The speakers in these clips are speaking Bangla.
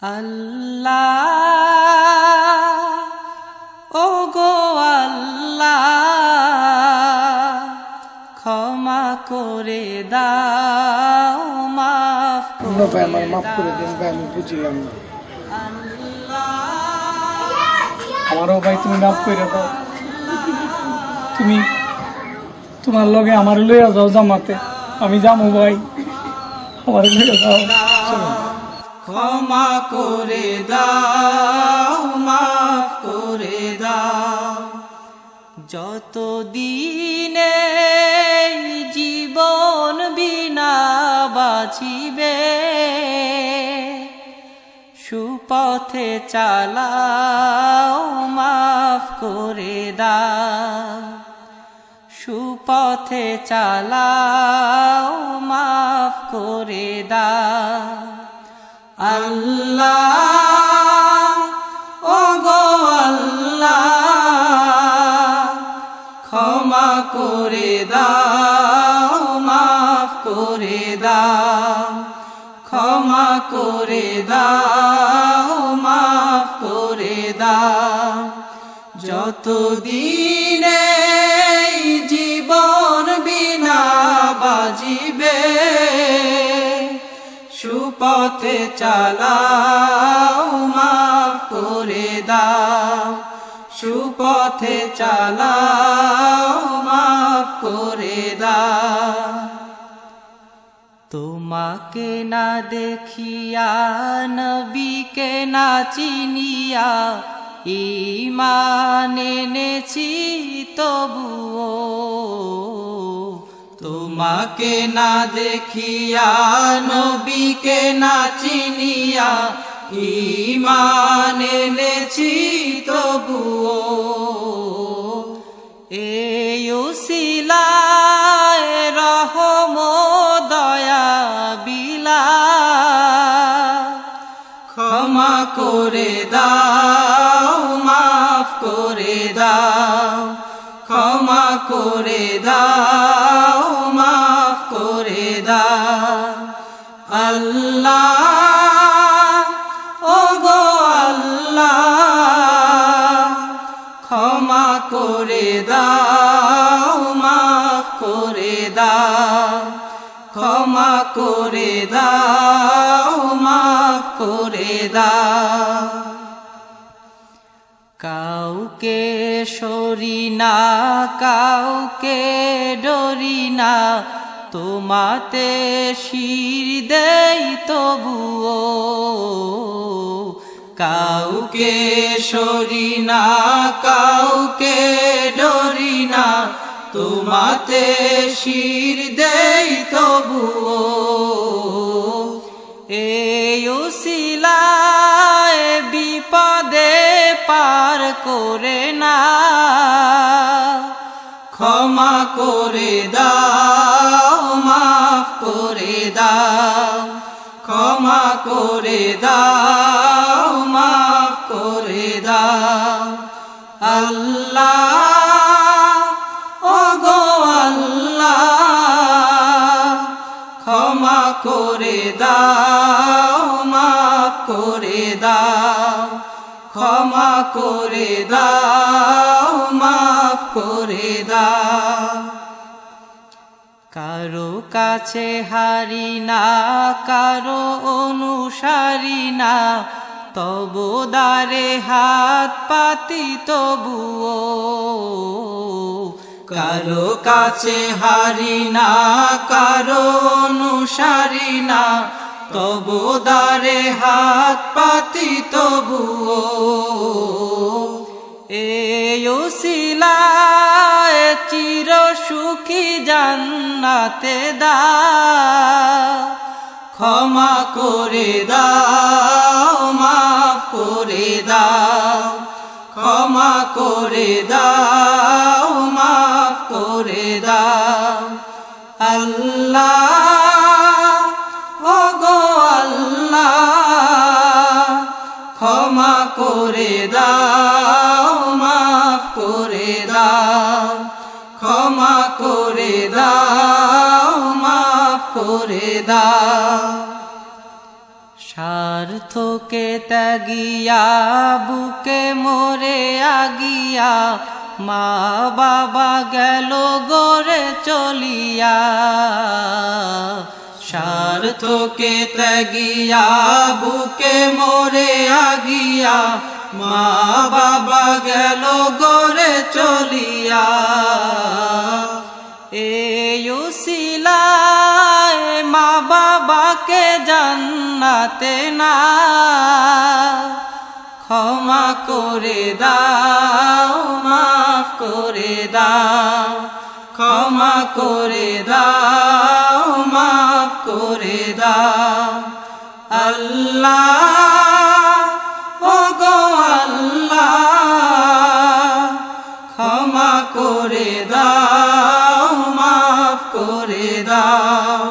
আল্লাহ ও গো আল্লাহ ক্ষমা করে দাও মাফ করে আমার মাফ করে দিন ভাই, আমি বুঝিলাম না। আমারও ভাই তুমি মাফ করে দাও। তুমি তোমার লগে আমার লইয়া যাও জামাতে, আমি যাবো ভাই, আমার লইয়া যাও। ক্ষমা করে দাও মাফ করে দাও। যত দিনে জীবন বিনা বাঁচিবে সুপথে চালাও মাফ করে দাও। সুপথে চালাও মাফ করে দাও। আল্লাহ ও গো আল্লাহ ক্ষমা করে দাও মাফ করে দাও। ক্ষমা করে দাও মাফ করে দাও। যত দিনে জীবন বিনা বাজিবে সুপথে চালাও মাফ করে দাও। সুপথে চালাও মাফ করে দাও। তোমাকে না দেখিয়া নবীকে না চিনিয়া ঈমান এনেছি তবুও। তোমাকে না দেখিয়া নবীকে না চিনিয়া ঈমান এনেছি তবুও। এই উসিলায় রহম দয়া বিলা ক্ষমা করে দাও মাফ করে দাও। ক্ষমা করে দাও মাফ করে দাও। আল্লাহ ও গো আল্লাহ ক্ষমা করে দাও মাফ করে দাও। ক্ষমা করে দাও মাফ করে দাও। কাউকে সরি না কাউকে ডরি না তোমাতে শির দেই তবুও। কাউকে সরি না কাউকে ডরি না তোমাতে শির দেই তবুও। এই উসিলায় বিপদে পার করে না ক্ষমা করে দাও মাফ করে দাও। ক্ষমা করে দাও মাফ করে দাও। আল্লাহ ও গো আল্লাহ ক্ষমা করে দাও মাফ করে দাও। ক্ষমা করে দাও মাফ করে দাও। কারো কাছে হারি না কারো অনুসারী না তবু দ্বারে হাত পাতি তবুও। কারো কাছে হারি না কারো অনুসারী না তবু দ্বারে হাত পাতি তবুও। এই উসিলায় চির সুখী জান্নাতে দাও। ক্ষমা করে দাও মাফ করে দাও। ক্ষমা করে দাও মাফ করে দাও। আল্লাহ ও গো আল্লাহ ক্ষমা করে দাও মাফ করে দাও। ক্ষমা করে দাও মাফ করে দাও। স্বার্থকে ত্যাগিয়া বুকে মোরে আগিয়া মা বাবা গেল গড়ে চলিয়া। স্বার্থকে ত্যাগিয়া বুকে মোরে আগিয়া মা বাবা গেল গড়ে চলিয়া। এই উসিলায় মা বাবাকে জান্নাতে না ক্ষমা করে দাও, মাফ করে দাও, ক্ষমা করে দাও, মাফ করে দাও। আল্লাহ ওগো আল্লাহ ক্ষমা করে দাও, মাফ করে দাও,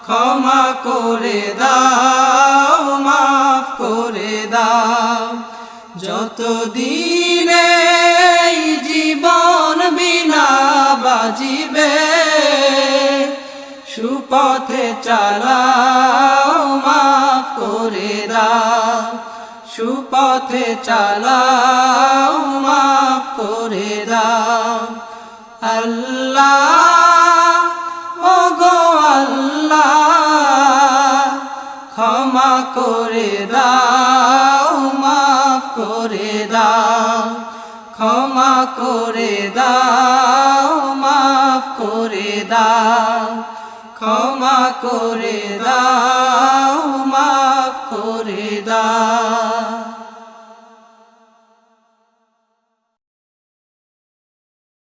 ক্ষমা করে দাও, মাফ করে দাও। যতদিনে এই জীবন বিনা বাজিবে সুপথে চালাও, মাফ করে দাও, সুপথে চালাও, মাফ করে দাও। আল্লাহ ওগো আল্লাহ ক্ষমা করে দাও, মাফ করে দাও, ক্ষমা করে দাও, মাফ করে দাও, ক্ষমা করে দাও।